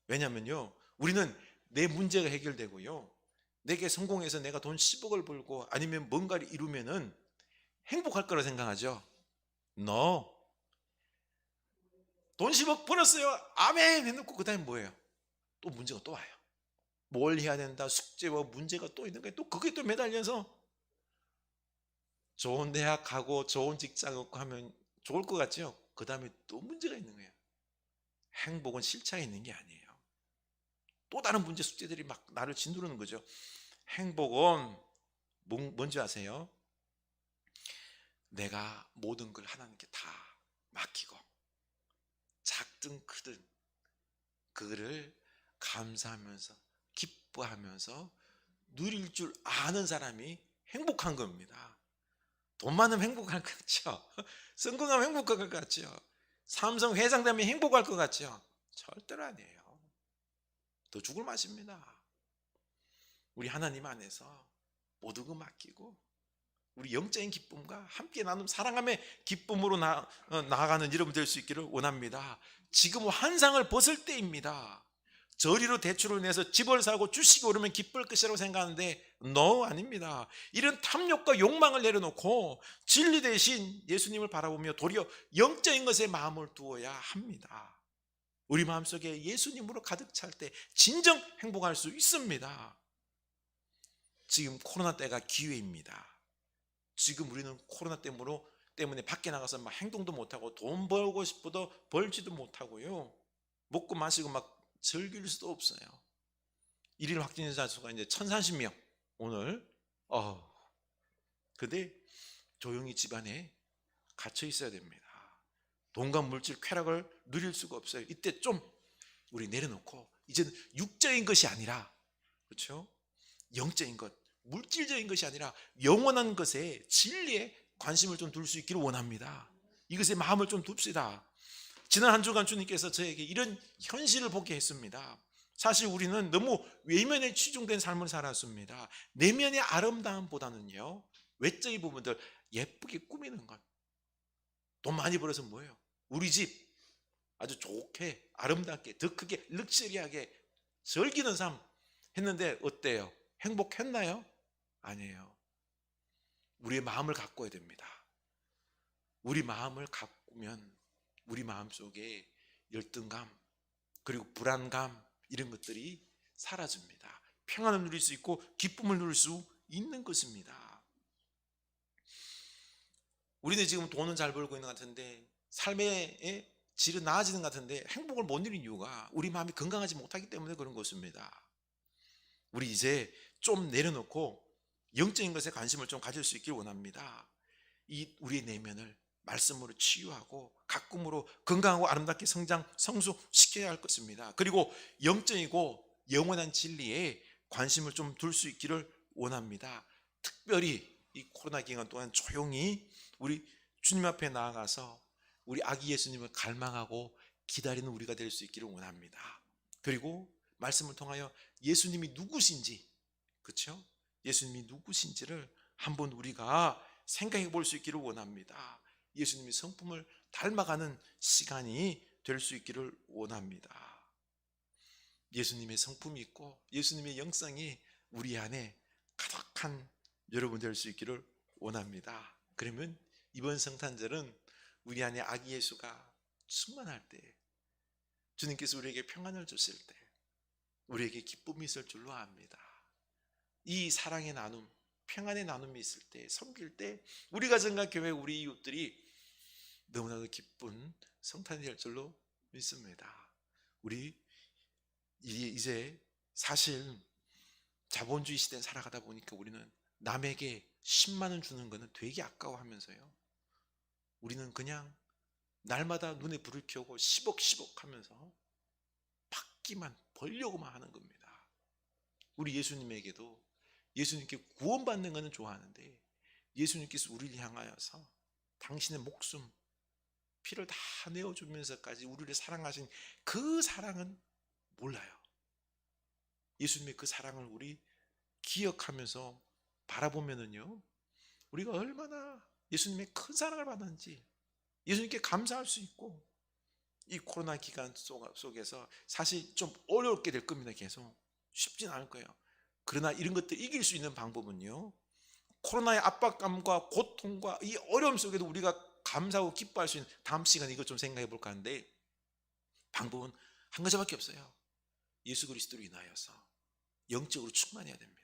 왜냐면요 우리는 내 문제가 해결되고요, 내게 성공해서 내가 돈 10억을 벌고 아니면 뭔가를 이루면은 행복할 거라 생각하죠. No. 돈 10억 벌었어요, 아멘 해놓고 그 다음에 뭐예요? 또 문제가 또 와요. 뭘 해야 된다, 숙제와 문제가 또 있는 거예요. 또 그게 또 매달려서 좋은 대학 가고 좋은 직장 얻고 하면 좋을 것 같죠? 그 다음에 또 문제가 있는 거예요. 행복은 실체가 있는 게 아니에요. 또 다른 문제, 숙제들이 막 나를 짓누르는 거죠. 행복은 뭔지 아세요? 내가 모든 걸 하나님께 다 맡기고 작든 크든 그거를 감사하면서 기뻐하면서 누릴 줄 아는 사람이 행복한 겁니다. 돈 많으면 행복할 것 같죠? 성공하면 행복할 것 같죠? 삼성 회장 되면 행복할 것 같죠? 절대로 아니에요. 더 죽을 맛입니다. 우리 하나님 안에서 모든 거 맡기고 우리 영적인 기쁨과 함께 나눔 사랑함의 기쁨으로 나아가는 여러분 될 수 있기를 원합니다. 지금 환상을 벗을 때입니다. 저리로 대출을 내서 집을 사고 주식이 오르면 기쁠 것이라고 생각하는데 no, 아닙니다. 이런 탐욕과 욕망을 내려놓고 진리 대신 예수님을 바라보며 도리어 영적인 것에 마음을 두어야 합니다. 우리 마음속에 예수님으로 가득 찰 때 진정 행복할 수 있습니다. 지금 코로나 때가 기회입니다. 지금 우리는 코로나 때문에 밖에 나가서 막 행동도 못하고 돈 벌고 싶어도 벌지도 못하고요, 먹고 마시고 막 즐길 수도 없어요. 일일 확진자 수가 이제 1030명 오늘. 근데 조용히 집안에 갇혀 있어야 됩니다. 돈과 물질 쾌락을 누릴 수가 없어요. 이때 좀 우리 내려놓고 이제는 육적인 것이 아니라, 그렇죠? 영적인 것, 물질적인 것이 아니라 영원한 것에, 진리에 관심을 좀 둘 수 있기를 원합니다. 이것에 마음을 좀 둡시다. 지난 한 주간 주님께서 저에게 이런 현실을 보게 했습니다. 사실 우리는 너무 외면에 치중된 삶을 살았습니다. 내면의 아름다움보다는요 외적인 부분들 예쁘게 꾸미는 것. 돈 많이 벌어서 뭐예요? 우리 집 아주 좋게 아름답게 더 크게 럭셔리하게 즐기는 삶 했는데 어때요? 행복했나요? 아니에요. 우리의 마음을 가꿔야 됩니다. 우리 마음을 가꾸면 우리 마음속에 열등감 그리고 불안감 이런 것들이 사라집니다. 평안을 누릴 수 있고 기쁨을 누릴 수 있는 것입니다. 우리는 지금 돈은 잘 벌고 있는 것 같은데 삶의 질은 나아지는 것 같은데 행복을 못 누리는 이유가 우리 마음이 건강하지 못하기 때문에 그런 것입니다. 우리 이제 좀 내려놓고 영적인 것에 관심을 좀 가질 수 있길 원합니다. 이 우리의 내면을 말씀으로 치유하고 가꿈으로 건강하고 아름답게 성장 성숙시켜야 할 것입니다. 그리고 영적이고 영원한 진리에 관심을 좀 둘 수 있기를 원합니다. 특별히 이 코로나 기간 동안 조용히 우리 주님 앞에 나아가서 우리 아기 예수님을 갈망하고 기다리는 우리가 될 수 있기를 원합니다. 그리고 말씀을 통하여 예수님이 누구신지, 그렇죠? 예수님이 누구신지를 한번 우리가 생각해 볼 수 있기를 원합니다. 예수님의 성품을 닮아가는 시간이 될 수 있기를 원합니다. 예수님의 성품이 있고 예수님의 영성이 우리 안에 가득한 여러분 될 수 있기를 원합니다. 그러면 이번 성탄절은 우리 안에 아기 예수가 충만할 때, 주님께서 우리에게 평안을 주실 때 우리에게 기쁨이 있을 줄로 압니다. 이 사랑의 나눔, 평안의 나눔이 있을 때, 섬길 때 우리 가정과 교회, 우리 이웃들이 너무나도 기쁜 성탄이 될 줄로 믿습니다. 우리 이제 사실 자본주의 시대에 살아가다 보니까 우리는 남에게 10만 원 주는 것은 되게 아까워하면서요, 우리는 그냥 날마다 눈에 불을 켜고 10억 10억 하면서 받기만, 벌려고만 하는 겁니다. 우리 예수님에게도 예수님께 구원받는 것은 좋아하는데 예수님께서 우리를 향하여서 당신의 목숨, 피를 다 내어주면서까지 우리를 사랑하신 그 사랑은 몰라요. 예수님의 그 사랑을 우리 기억하면서 바라보면은요, 우리가 얼마나 예수님의 큰 사랑을 받았는지 예수님께 감사할 수 있고, 이 코로나 기간 속에서 사실 좀 어렵게 될 겁니다. 계속 쉽진 않을 거예요. 그러나 이런 것들 이길 수 있는 방법은요, 코로나의 압박감과 고통과 이 어려움 속에도 우리가 감사하고 기뻐할 수 있는, 다음 시간에 이것 좀 생각해 볼까 하는데 방법은 한 가지밖에 없어요. 예수 그리스도로 인하여서 영적으로 충만해야 됩니다.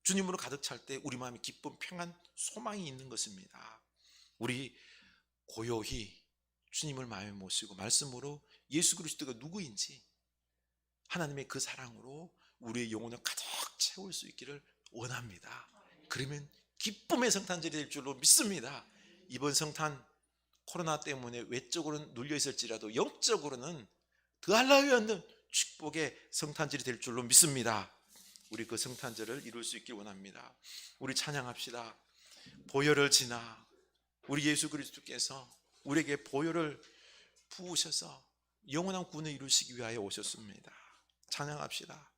주님으로 가득 찰 때 우리 마음에 기쁨, 평안, 소망이 있는 것입니다. 우리 고요히 주님을 마음에 모시고 말씀으로 예수 그리스도가 누구인지, 하나님의 그 사랑으로 우리의 영혼을 가득 채울 수 있기를 원합니다. 그러면 기쁨의 성탄절이 될 줄로 믿습니다. 이번 성탄 코로나 때문에 외적으로는 눌려 있을지라도 영적으로는 더할 나위 없는 축복의 성탄절이 될 줄로 믿습니다. 우리 그 성탄절을 이룰 수 있길 원합니다. 우리 찬양합시다. 보혈을 지나 우리 예수 그리스도께서 우리에게 보혈을 부으셔서 영원한 구원을 이루시기 위하여 오셨습니다. 찬양합시다.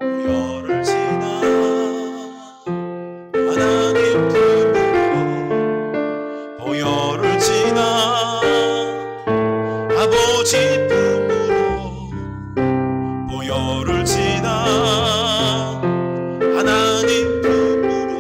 보혈을 지나 하나님 품으로, 보혈을 지나 아버지 품으로, 보혈을 지나 하나님 품으로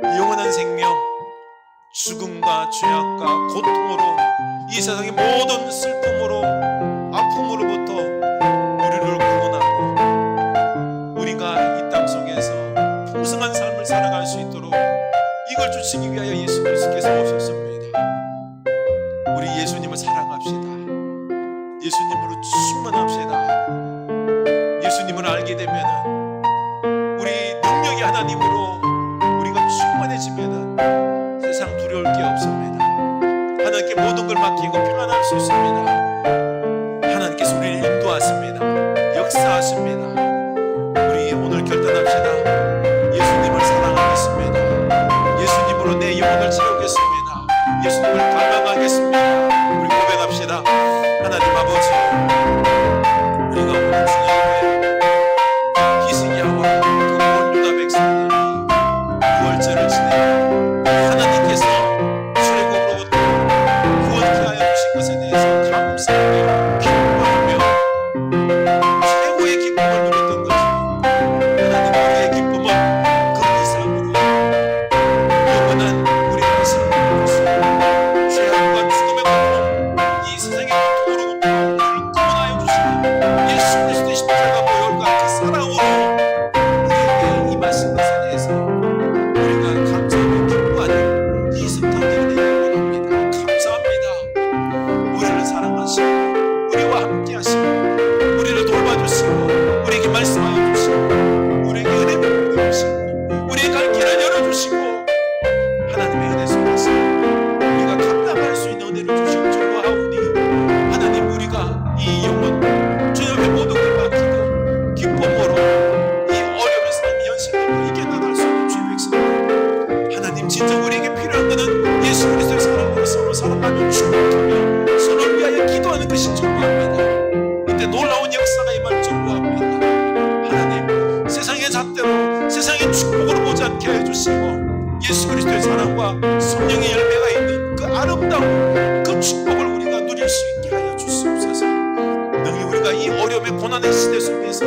영원한 생명, 죽음과 죄악과 고통으로 이 세상의 모든 슬픔으로 아픔으로부터 우리를 구원하고 우리가 이 땅 속에서 풍성한 삶을 살아갈 수 있도록 이걸 주시기 위하여 예수 그리스도께서 오셨습니다. 우리 예수님을 사랑합시다. 예수님으로 충만합시다. 예수님을 알게 되면은 우리 능력이 하나님으로 우리가 충만해지면은 세상 두려울 게 없습니다. 하나님께 모든 걸 맡기고 평안할 수 있습니다. 하나님께서 우리를 인도하십니다. 역사하십니다. 우리 오늘 결단합시다. 예수님을 사랑하겠습니다. 예수님으로 내 영혼을 채우겠습니다. 예수님을 닮아가겠습니다. 우리 고백합시다. 하나님 아버지, 우리가 오늘 주님의 히스기야와 그 온 유다 백성들이 유월절을 지내며 하나님께서 출애굽으로부터 구원케 하여 주신 것에 대해서 감사하며 기뻐하며 최고의 기쁨을 누렸던 것이 하나님, 우리의 기쁨은 그 이상으로 영원한 우리의 것을 죄악과 죽음의 고통, 이 세상의 고통으로부터 우리를 구원하여 주시는 예수 그리스도의 십자가 보혈과 그 사랑으로 우리에게 임하신 것에 대해서 우리가 감사하며 기뻐하는 이 성탄절이 되기를 원합니다. 감사합니다. 우리를 사랑하시고 우리와 함께 하시고 우리를 돌봐주시고 우리에게 말씀하여 주시고 우리에게 은혜 베풀어 주시고 우리의 갈 길을 열어주시고 하나님의 은혜 속에서 우리가 감당할 수 있는 은혜를 주시고 좋아하오니 하나님, 우리가 이 영혼 주님 앞에 모든 걸 맡기고 기쁨으로 이 어려운 삶 현실을 이겨나갈 수 있는 주의 백성들, 하나님 진정 우리에게 필요한 것은 예수 그리스도의 사랑으로 서로 사랑하며 축복하며 서로를 위하여 기도하는 것이 중요합니다. 이때 놀라운 역사가 임할 줄 구합니다. 하나님, 세상의 잣대로 세상의 축복으로 보지 않게 해주시고 예수 그리스도의 사랑과 성령의 열매가 있는 그 아름다운 그 축복을 우리가 누릴 수 있게 하여 주시옵소서. 능히 우리가 이 어려움의 고난의 시대 속에서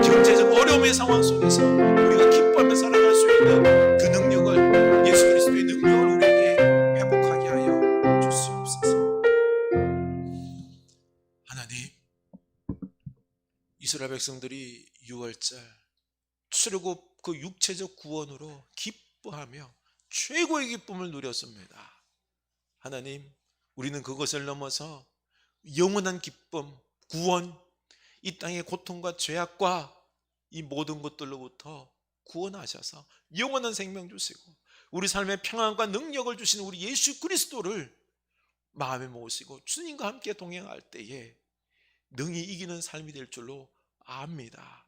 경제적 어려움의 상황 속에서 우리가 기뻐하며 살아갈 수 있는 그 능력을, 예수 그리스도의 능력을 우리에게 회복하게 하여 주시옵소서. 하나님, 이스라엘 백성들이 유월절 출애굽 그 육체적 구원으로 기뻐하며 최고의 기쁨을 누렸습니다. 하나님, 우리는 그것을 넘어서 영원한 기쁨, 구원, 이 땅의 고통과 죄악과 이 모든 것들로부터 구원하셔서 영원한 생명 주시고 우리 삶의 평안과 능력을 주시는 우리 예수 그리스도를 마음에 모시고 주님과 함께 동행할 때에 능히 이기는 삶이 될 줄로 압니다.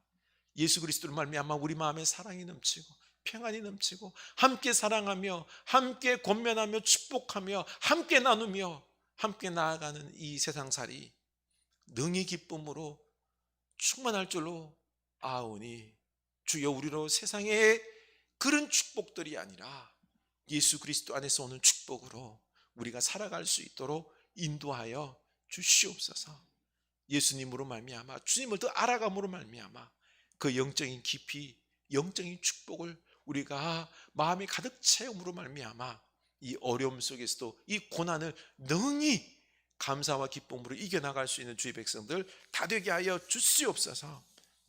예수 그리스도를 말미암아 우리 마음에 사랑이 넘치고 평안이 넘치고 함께 사랑하며 함께 권면하며 축복하며 함께 나누며 함께 나아가는 이 세상살이 능히 기쁨으로 충만할 줄로 아오니 주여, 우리로 세상의 그런 축복들이 아니라 예수 그리스도 안에서 오는 축복으로 우리가 살아갈 수 있도록 인도하여 주시옵소서. 예수님으로 말미암아 주님을 더 알아감으로 말미암아 그 영적인 깊이, 영적인 축복을 우리가 마음에 가득 채움으로 말미암아 이 어려움 속에서도 이 고난을 능히 감사와 기쁨으로 이겨나갈 수 있는 주의 백성들 다 되게 하여 주시옵소서.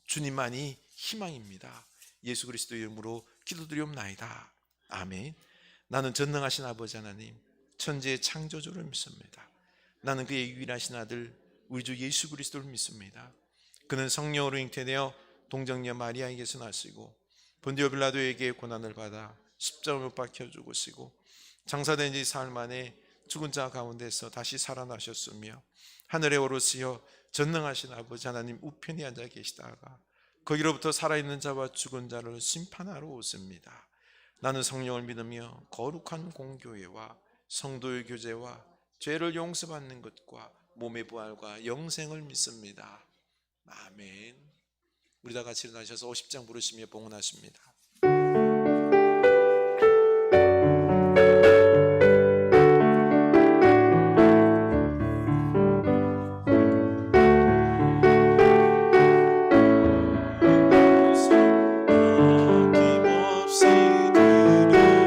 주님만이 희망입니다. 예수 그리스도의 이름으로 기도드리옵나이다. 아멘. 나는 전능하신 아버지 하나님, 천지의 창조주를 믿습니다. 나는 그의 유일하신 아들 우리 주 예수 그리스도를 믿습니다. 그는 성령으로 잉태되어 동정녀 마리아에게서 나시고 본디오 빌라도에게 고난을 받아 십자가에 못 박혀 죽으시고 장사된 지 사흘 만에 죽은 자 가운데서 다시 살아나셨으며 하늘에 오르시어 전능하신 아버지 하나님 우편에 앉아 계시다가 거기로부터 살아있는 자와 죽은 자를 심판하러 오십니다. 나는 성령을 믿으며 거룩한 공교회와 성도의 교제와 죄를 용서받는 것과 몸의 부활과 영생을 믿습니다. 아멘. 우리 다 같이 일어나셔서 50장 부르시며 봉헌하십니다. 아낌없이 들으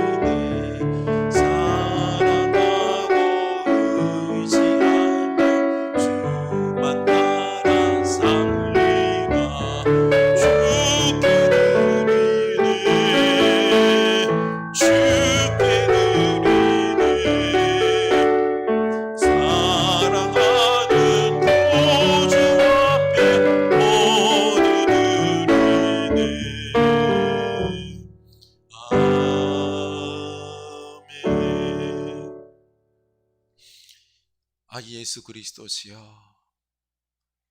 예수 그리스도시여,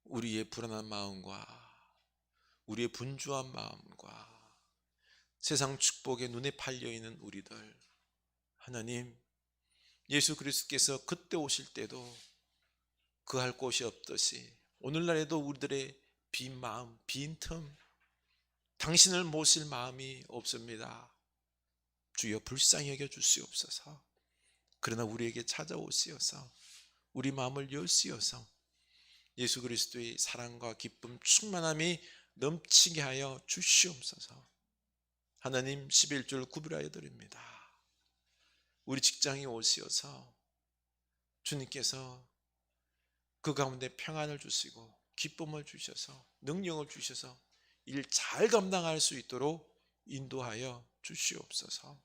우리의 불안한 마음과 우리의 분주한 마음과 세상 축복에 눈에 팔려있는 우리들, 하나님, 예수 그리스도께서 그때 오실 때도 그할 곳이 없듯이 오늘날에도 우리들의 빈 마음, 빈 틈, 당신을 모실 마음이 없습니다. 주여 불쌍히 여겨 주시옵소서. 그러나 우리에게 찾아오시어서 우리 마음을 여시어서 예수 그리스도의 사랑과 기쁨, 충만함이 넘치게 하여 주시옵소서. 하나님, 11줄 구별하여 드립니다. 우리 직장에 오시어서 주님께서 그 가운데 평안을 주시고 기쁨을 주셔서 능력을 주셔서 일 잘 감당할 수 있도록 인도하여 주시옵소서.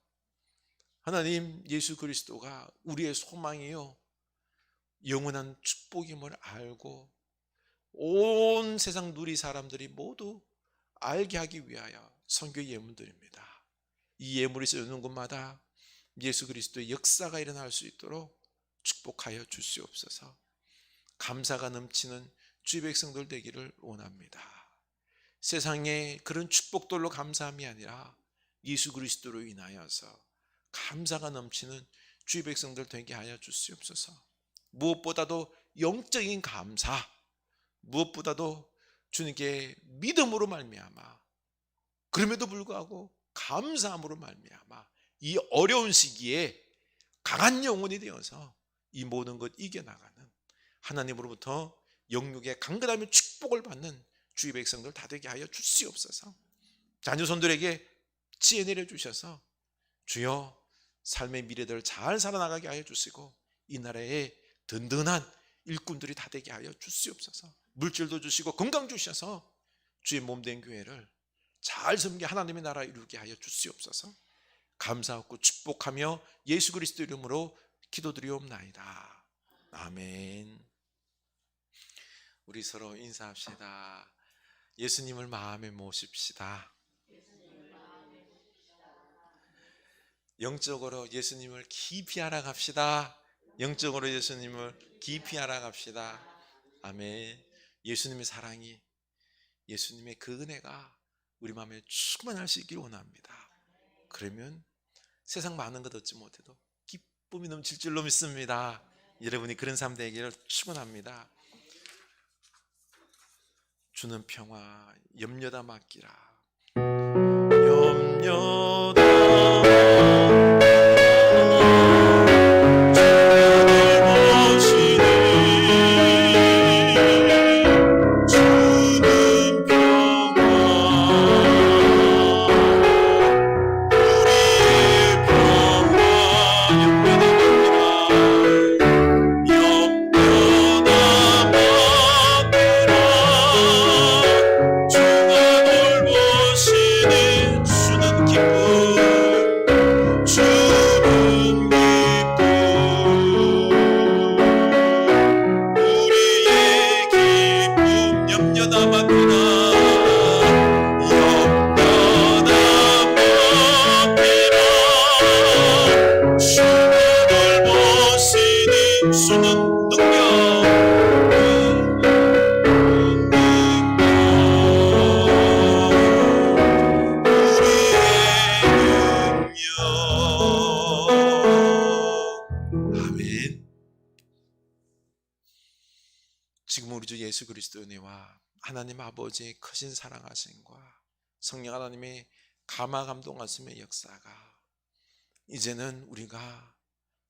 하나님, 예수 그리스도가 우리의 소망이요 영원한 축복임을 알고 온 세상 누리 사람들이 모두 알게 하기 위하여 선교 예물드립니다. 이 예물이 쓰여지는 곳마다 예수 그리스도의 역사가 일어날 수 있도록 축복하여 주시옵소서. 감사가 넘치는 주의 백성들 되기를 원합니다. 세상에 그런 축복들로 감사함이 아니라 예수 그리스도로 인하여서 감사가 넘치는 주의 백성들 되게 하여 주시옵소서. 무엇보다도 영적인 감사, 무엇보다도 주님께 믿음으로 말미암아, 그럼에도 불구하고 감사함으로 말미암아 이 어려운 시기에 강한 영혼이 되어서 이 모든 것 이겨나가는, 하나님으로부터 영육의 강건함의 축복을 받는 주의 백성들 다 되게 하여 주시옵소서. 자녀손들에게 지혜 내려주셔서 주여 삶의 미래들을 잘 살아나가게 하여 주시고 이 나라에 든든한 일꾼들이 다 되게 하여 주시옵소서. 물질도 주시고 건강 주셔서 주의 몸된 교회를 잘 섬겨 하나님의 나라 이루게 하여 주시옵소서. 감사하고 축복하며 예수 그리스도 이름으로 기도드리옵나이다. 아멘. 우리 서로 인사합시다. 예수님을 마음에 모십시다. 영적으로 예수님을 깊이 알아갑시다. 영적으로 예수님을 깊이 알아갑시다. 아멘. 예수님의 사랑이, 예수님의 그 은혜가 우리 마음에 충만할 수 있기를 원합니다. 그러면 세상 많은 것 얻지 못해도 기쁨이 넘칠 줄로 믿습니다. 여러분이 그런 삶 되기를 축원합니다. 주는 평화 염려다 맡기라. 염려다 지금 우리 주 예수 그리스도 은혜와 하나님 아버지의 크신 사랑하심과 성령 하나님의 감화 감동하심의 역사가 이제는 우리가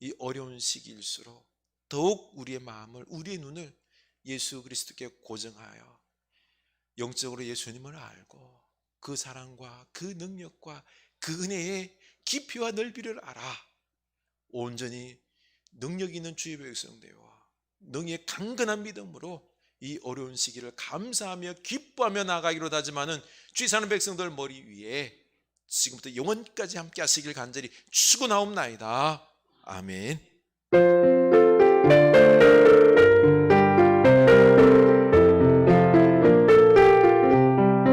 이 어려운 시기일수록 더욱 우리의 마음을, 우리의 눈을 예수 그리스도께 고정하여 영적으로 예수님을 알고 그 사랑과 그 능력과 그 은혜의 깊이와 넓이를 알아 온전히 능력 있는 주의 백성 되어 능의 강건한 믿음으로 이 어려운 시기를 감사하며 기뻐하며 나아가기로 다짐하는 주의 사는 백성들 머리 위에 지금부터 영원까지 함께 하시길 간절히 축원하옵나이다. 아멘.